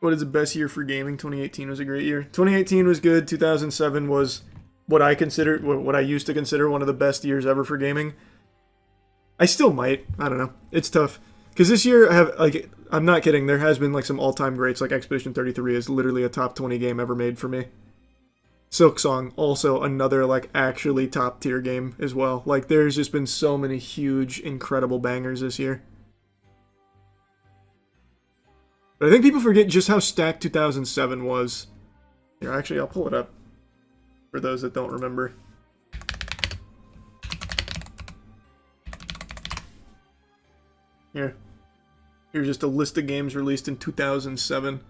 What is the best year for gaming? 2018 was a great year. 2018 was good. 2007 was what I used to consider one of the best years ever for gaming. I still might. I don't know. It's tough. Because this year, I'm not kidding, there has been, like, some all-time greats, like Expedition 33 is literally a top 20 game ever made for me. Silksong, also another, like, actually top-tier game as well. Like, there's just been so many huge, incredible bangers this year. But I think people forget just how stacked 2007 was. Here, actually, I'll pull it up for those that don't remember. Here. Here's just a list of games released in 2007.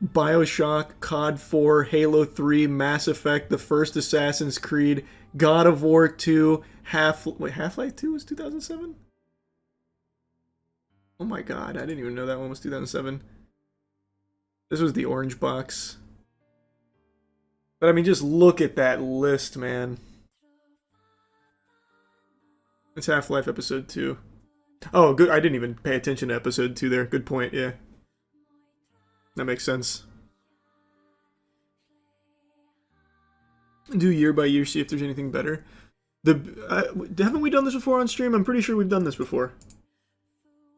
BioShock, COD 4, Halo 3, Mass Effect, the first Assassin's Creed, God of War 2, Half-Life 2 was 2007? Oh my god, I didn't even know that one was 2007. This was the orange box. But I mean, just look at that list, man. It's Half-Life Episode 2. Oh, good. I didn't even pay attention to Episode 2 there. Good point, yeah. That makes sense. Do year by year, see if there's anything better. Haven't we done this before on stream? I'm pretty sure we've done this before.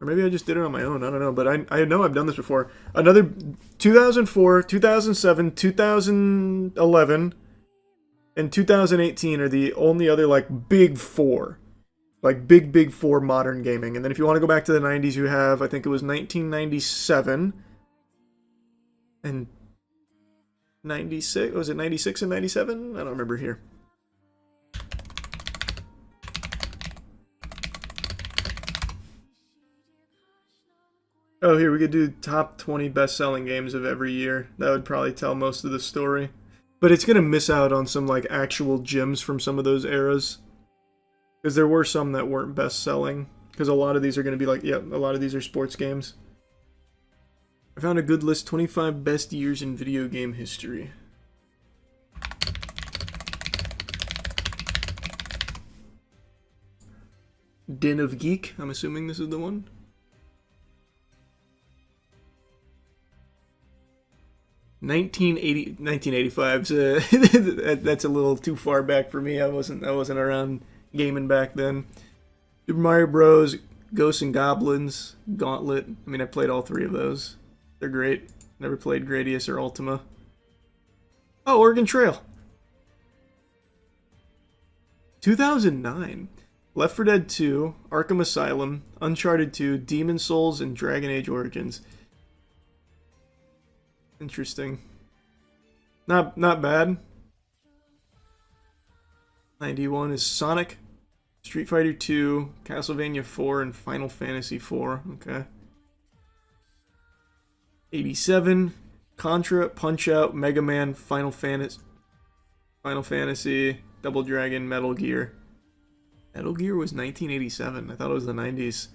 Or maybe I just did it on my own. I don't know. But I know I've done this before. Another 2004, 2007, 2011, and 2018 are the only other, like, big four. Like, big four modern gaming. And then if you want to go back to the 90s, you have, I think it was 1997. And 96? Was it 96 and 97? I don't remember here. Oh, here, we could do top 20 best-selling games of every year. That would probably tell most of the story. But it's going to miss out on some, like, actual gems from some of those eras. Because there were some that weren't best-selling. Because a lot of these are going to be like, yep, a lot of these are sports games. I found a good list, 25 best years in video game history. Den of Geek, I'm assuming this is the one. $1985's that's a little too far back for me. I wasn't around gaming back then. Super Mario Bros, Ghosts and Goblins, Gauntlet. I mean, I played all three of those. They're great. Never played Gradius or Ultima. Oh, Oregon Trail. 2009. Left 4 Dead 2, Arkham Asylum, Uncharted 2, Demon Souls, and Dragon Age Origins. Interesting. Not bad. 91 is Sonic, Street Fighter 2, Castlevania 4, and Final Fantasy 4. Okay. 87, Contra, Punch-Out, Mega Man, Final Fantasy, Double Dragon, Metal Gear. Metal Gear was 1987. I thought it was the 90s.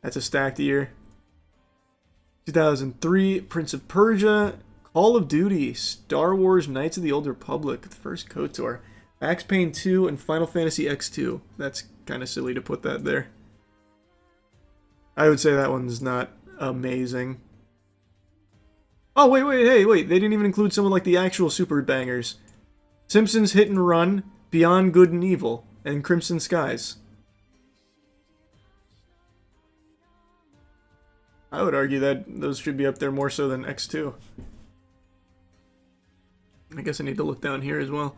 That's a stacked year. 2003, Prince of Persia, Call of Duty, Star Wars Knights of the Old Republic, the first KOTOR, Max Payne 2, and Final Fantasy X2. That's kind of silly to put that there. I would say that one's not amazing. Oh, wait, they didn't even include some of, like, the actual super bangers. Simpsons Hit and Run, Beyond Good and Evil, and Crimson Skies. I would argue that those should be up there more so than X2. I guess I need to look down here as well.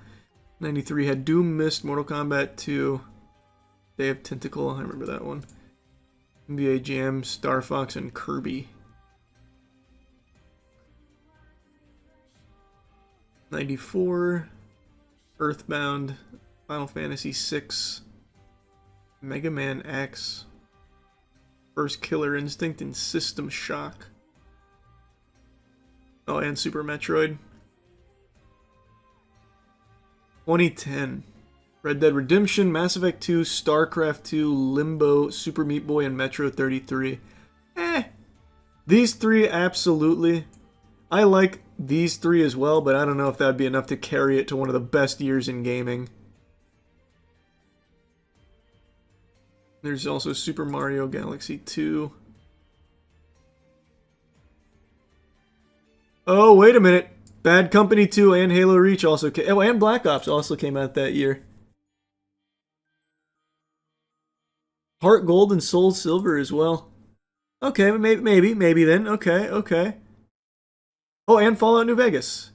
93 had Doom, Mist, Mortal Kombat 2, Day of Tentacle, I remember that one. NBA Jam, Star Fox, and Kirby. 94, Earthbound, Final Fantasy 6, Mega Man X, First Killer Instinct, and System Shock. Oh, and Super Metroid. 2010. Red Dead Redemption, Mass Effect 2, StarCraft 2, Limbo, Super Meat Boy, and Metro 33. These three, absolutely. I like these three as well, but I don't know if that would be enough to carry it to one of the best years in gaming. There's also Super Mario Galaxy 2. Oh, wait a minute. Bad Company 2 and Halo Reach also came. Oh, and Black Ops also came out that year. Heart Gold and Soul Silver as well. Okay, maybe then. Okay, okay. Oh, and Fallout New Vegas.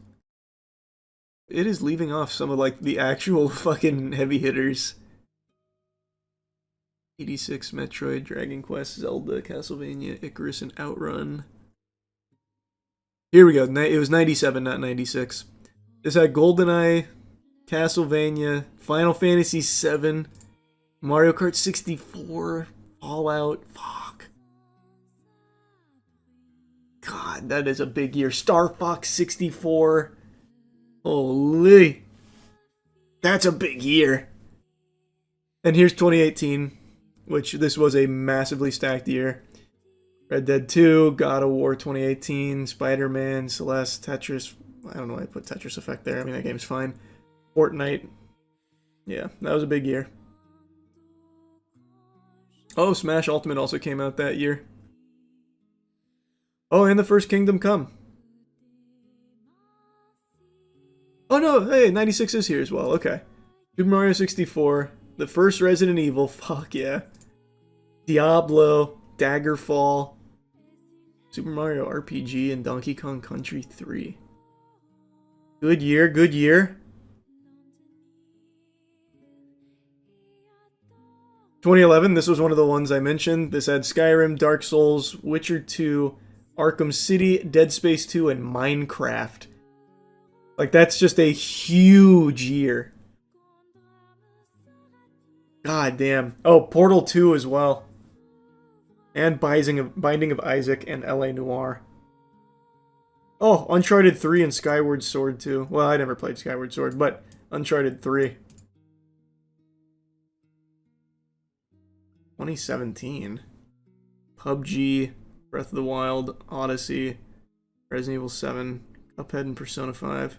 It is leaving off some of like the actual fucking heavy hitters. 86, Metroid, Dragon Quest, Zelda, Castlevania, Icarus, and Outrun. Here we go. It was 97, not 96. This had GoldenEye, Castlevania, Final Fantasy VII, Mario Kart 64, Fallout. Fuck. God, that is a big year. Star Fox 64. Holy. That's a big year. And here's 2018, which this was a massively stacked year. Red Dead 2, God of War 2018, Spider-Man, Celeste, Tetris. I don't know why I put Tetris Effect there. I mean, that game's fine. Fortnite. Yeah, that was a big year. Oh, Smash Ultimate also came out that year. Oh, and the first Kingdom Come. Oh no, hey, 96 is here as well. Okay. Super Mario 64, the first Resident Evil. Fuck yeah. Diablo, Daggerfall, Super Mario RPG, and Donkey Kong Country 3. Good year, good year. 2011, this was one of the ones I mentioned. This had Skyrim, Dark Souls, Witcher 2, Arkham City, Dead Space 2, and Minecraft. Like, that's just a huge year. God damn. Oh, Portal 2 as well. And Binding of Isaac and L.A. Noire. Oh, Uncharted 3 and Skyward Sword 2. Well, I never played Skyward Sword, but Uncharted 3. 2017. PUBG, Breath of the Wild, Odyssey, Resident Evil 7, Cuphead, and Persona 5.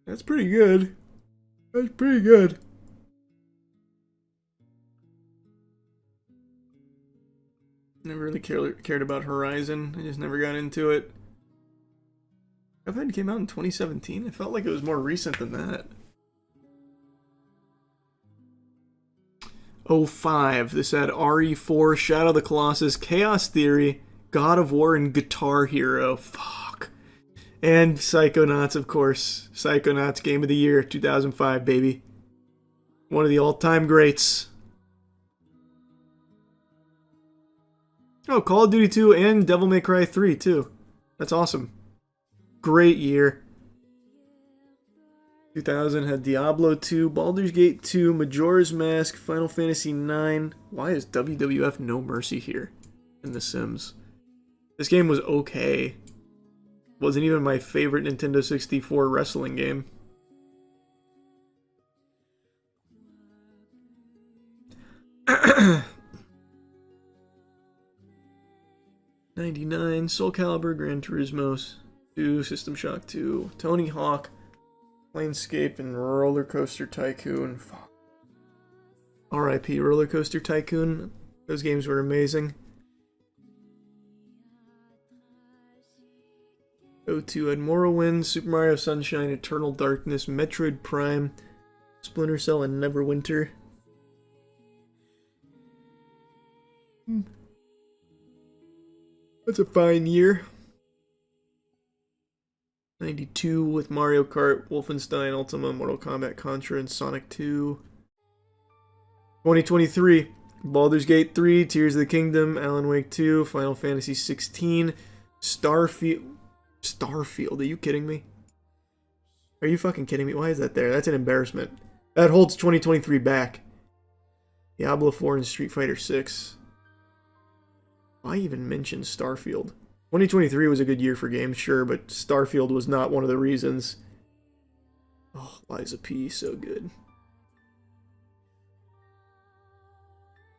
That's pretty good. That's pretty good. Never really cared about Horizon. I just never got into it. Cuphead came out in 2017. I felt like it was more recent than that. 05. This had RE4, Shadow of the Colossus, Chaos Theory, God of War, and Guitar Hero. Fuck. And Psychonauts, of course. Psychonauts Game of the Year, 2005, baby. One of the all-time greats. Oh, Call of Duty 2 and Devil May Cry 3, too. That's awesome. Great year. 2000 had Diablo 2, Baldur's Gate 2, Majora's Mask, Final Fantasy 9. Why is WWF No Mercy here in The Sims? This game was okay. Wasn't even my favorite Nintendo 64 wrestling game. '99, Soul Calibur, Gran Turismo 2, System Shock 2, Tony Hawk, Planescape, and Roller Coaster Tycoon. R.I.P. Roller Coaster Tycoon. Those games were amazing. 02 had Morrowind, Super Mario Sunshine, Eternal Darkness, Metroid Prime, Splinter Cell, and Neverwinter. That's a fine year. 92 with Mario Kart, Wolfenstein, Ultima, Mortal Kombat, Contra, and Sonic 2. 2023, Baldur's Gate 3, Tears of the Kingdom, Alan Wake 2, Final Fantasy 16, Starfield. Starfield, are you kidding me? Are you fucking kidding me? Why is that there? That's an embarrassment. That holds 2023 back. Diablo 4 and Street Fighter 6. Why even mention Starfield? 2023 was a good year for games, sure, but Starfield was not one of the reasons. Oh, Liza P, so good.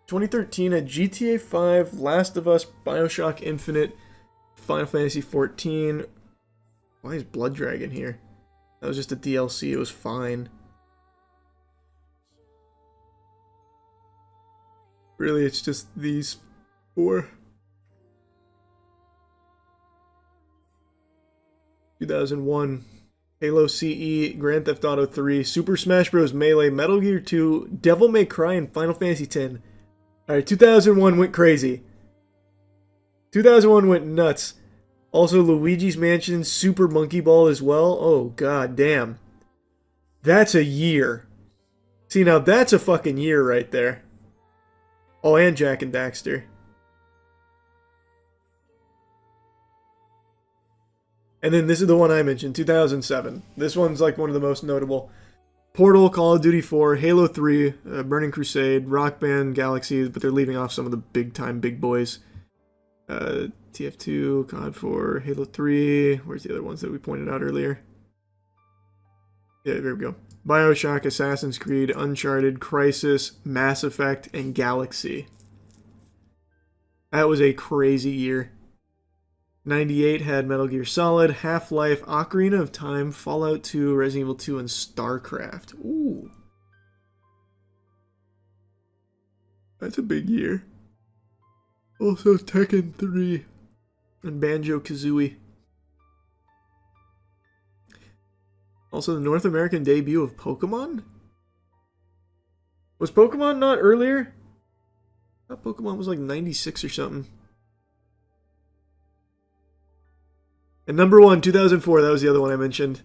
2013 had GTA 5, Last of Us, Bioshock Infinite, Final Fantasy 14. Why is Blood Dragon here? That was just a DLC, it was fine. Really, it's just these four. 2001. Halo CE, Grand Theft Auto 3, Super Smash Bros. Melee, Metal Gear 2, Devil May Cry, and Final Fantasy X. Alright, 2001 went crazy. 2001 went nuts. Also, Luigi's Mansion, Super Monkey Ball as well. Oh, god damn. That's a year. See, now that's a fucking year right there. Oh, and Jak and Daxter. And then this is the one I mentioned, 2007. This one's like one of the most notable. Portal, Call of Duty 4, Halo 3, Burning Crusade, Rock Band, Galaxy, but they're leaving off some of the big-time big boys. TF2, COD 4, Halo 3. Where's the other ones that we pointed out earlier? Yeah, there we go. BioShock, Assassin's Creed, Uncharted, Crysis, Mass Effect, and Galaxy. That was a crazy year. 98 had Metal Gear Solid, Half-Life, Ocarina of Time, Fallout 2, Resident Evil 2, and StarCraft. Ooh. That's a big year. Also Tekken 3 and Banjo-Kazooie. Also the North American debut of Pokemon? Was Pokemon not earlier? I thought Pokemon was like 96 or something. And number 1, 2004, that was the other one I mentioned.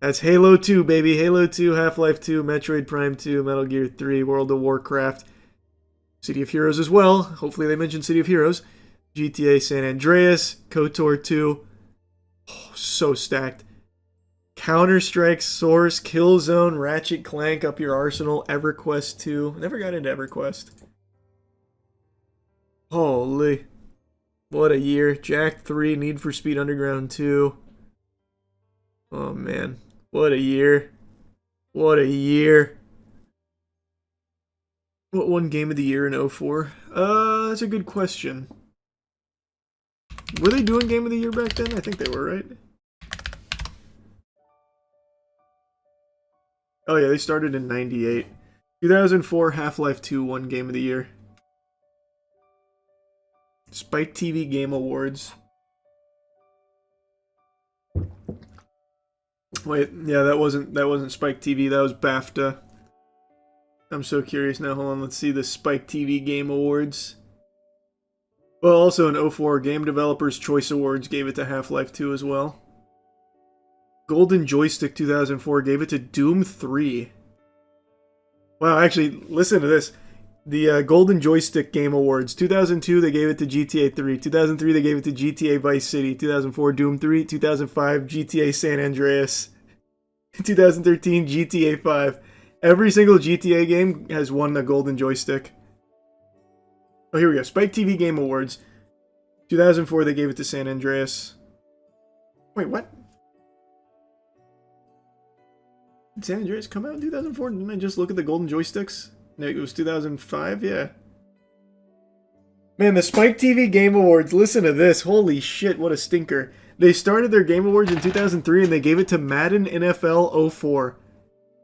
That's Halo 2, baby. Halo 2, Half-Life 2, Metroid Prime 2, Metal Gear 3, World of Warcraft, City of Heroes as well. Hopefully they mentioned City of Heroes. GTA San Andreas, KOTOR 2. Oh, so stacked. Counter-Strike Source, Killzone, Ratchet Clank, Up Your Arsenal, EverQuest 2. Never got into EverQuest. Holy. What a year. Jak 3, Need for Speed Underground 2. Oh man. What a year. What a year. What won Game of the Year in 04? That's a good question. Were they doing Game of the Year back then? I think they were, right? Oh yeah, they started in 98. 2004, Half-Life 2 won Game of the Year. Spike TV Game Awards. Wait, yeah, that wasn't Spike TV, that was BAFTA. I'm so curious now. Hold on, let's see the Spike TV Game Awards. Well, also in 04, Game Developers Choice Awards gave it to Half-Life 2 as well. Golden Joystick 2004 gave it to Doom 3. Wow, actually, listen to this. The Golden Joystick Game Awards. 2002, they gave it to GTA 3. 2003, they gave it to GTA Vice City. 2004, Doom 3. 2005, GTA San Andreas. 2013, GTA 5. Every single GTA game has won the Golden Joystick. Oh, here we go. Spike TV Game Awards. 2004, they gave it to San Andreas. Wait, what? Did San Andreas come out in 2004? Didn't I just look at the Golden Joysticks? No, it was 2005, yeah. Man, the Spike TV Game Awards, listen to this. Holy shit, what a stinker. They started their Game Awards in 2003 and they gave it to Madden NFL 04.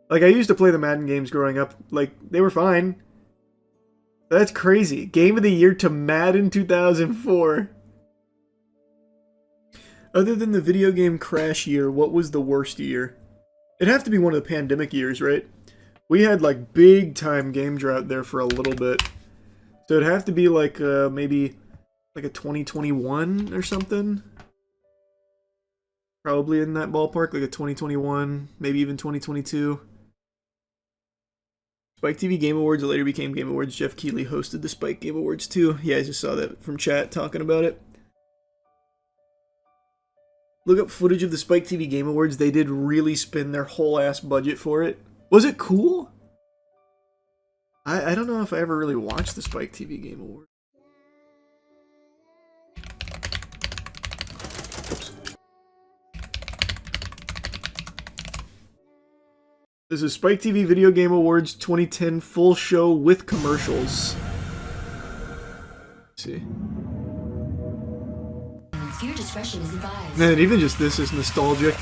Like, I used to play the Madden games growing up. Like, they were fine. That's crazy. Game of the Year to Madden 2004. Other than the video game crash year, what was the worst year? It'd have to be one of the pandemic years, right? We had, like, big-time game drought there for a little bit. So it'd have to be, like, maybe, like a 2021 or something. Probably in that ballpark, like a 2021, maybe even 2022. Spike TV Game Awards later became Game Awards. Jeff Keighley hosted the Spike Game Awards, too. Yeah, I just saw that from chat talking about it. Look up footage of the Spike TV Game Awards. They did really spend their whole ass budget for it. Was it cool? I don't know if I ever really watched the Spike TV Game Awards. Oops. This is Spike TV Video Game Awards 2010 full show with commercials. Let's see. Your discretion is advised. Man, even just this is nostalgic.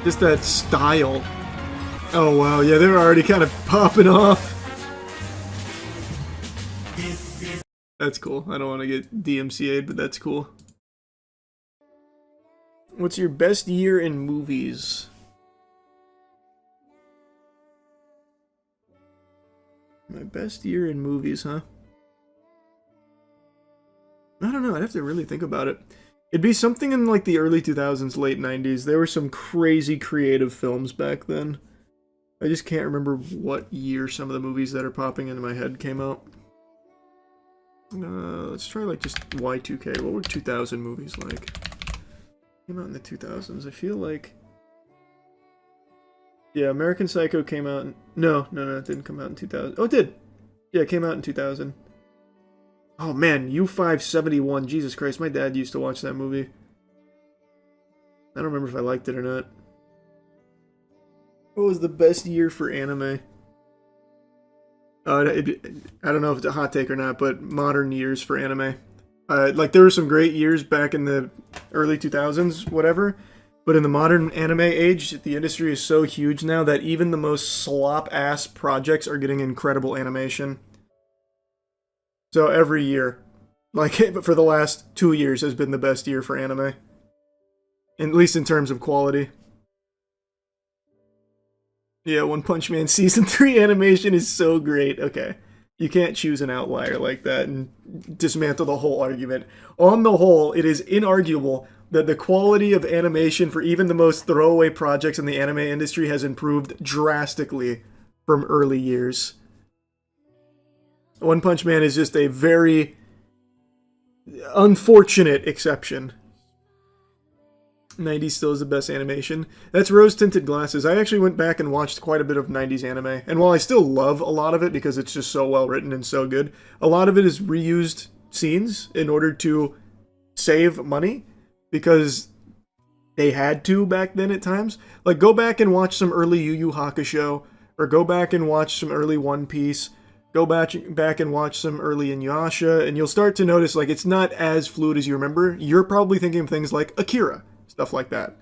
Just that style. Oh wow, yeah, they're already kind of popping off. That's cool. I don't want to get DMCA'd, but that's cool. What's your best year in movies? My best year in movies, huh? I don't know. I'd have to really think about it. It'd be something in like the early 2000s, late 90s. There were some crazy creative films back then. I just can't remember what year some of the movies that are popping into my head came out. Let's try like just Y2K. What were 2000 movies like? Came out in the 2000s. I feel like... Yeah, American Psycho came out in... No, it didn't come out in 2000. Oh, it did! Yeah, it came out in 2000. Oh man, U571. Jesus Christ, my dad used to watch that movie. I don't remember if I liked it or not. What was the best year for anime? I don't know if it's a hot take or not, but modern years for anime. Like, there were some great years back in the early 2000s, whatever. But in the modern anime age, the industry is so huge now that even the most slop-ass projects are getting incredible animation. So every year, like for the last 2 years, has been the best year for anime. At least in terms of quality. Yeah, One Punch Man Season 3 animation is so great. Okay. You can't choose an outlier like that and dismantle the whole argument. On the whole, it is inarguable that the quality of animation for even the most throwaway projects in the anime industry has improved drastically from early years. One Punch Man is just a very unfortunate exception. 90s still is the best animation. That's rose-tinted glasses. I actually went back and watched quite a bit of 90s anime. And while I still love a lot of it because it's just so well written and so good, a lot of it is reused scenes in order to save money because they had to back then at times. Like, go back and watch some early Yu Yu Hakusho, or go back and watch some early One Piece, go back and watch some early Inuyasha, and you'll start to notice, like, it's not as fluid as you remember. You're probably thinking of things like Akira. Stuff like that.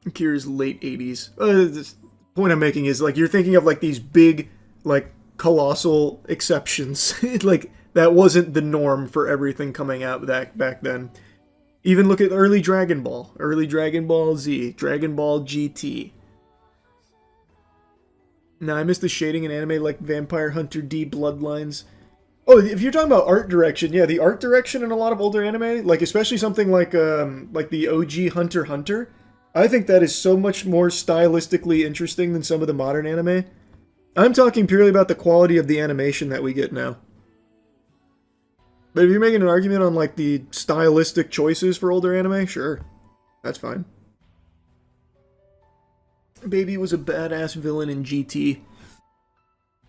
Akira's late 80s. The point I'm making is, like, you're thinking of, like, these big, like, colossal exceptions. Like, that wasn't the norm for everything coming out back then. Even look at early Dragon Ball Z, Dragon Ball GT. Now, I miss the shading in anime like Vampire Hunter D Bloodlines. Oh, if you're talking about art direction, yeah, the art direction in a lot of older anime, like especially something like the OG Hunter x Hunter, I think that is so much more stylistically interesting than some of the modern anime. I'm talking purely about the quality of the animation that we get now. But if you're making an argument on like the stylistic choices for older anime, sure, that's fine. Baby was a badass villain in GT.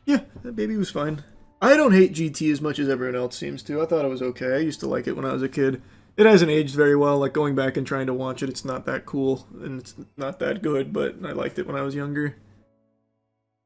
Yeah, that Baby was fine. I don't hate GT as much as everyone else seems to. I thought it was okay. I used to like it when I was a kid. It hasn't aged very well. Like, going back and trying to watch it, it's not that cool, and it's not that good, but I liked it when I was younger.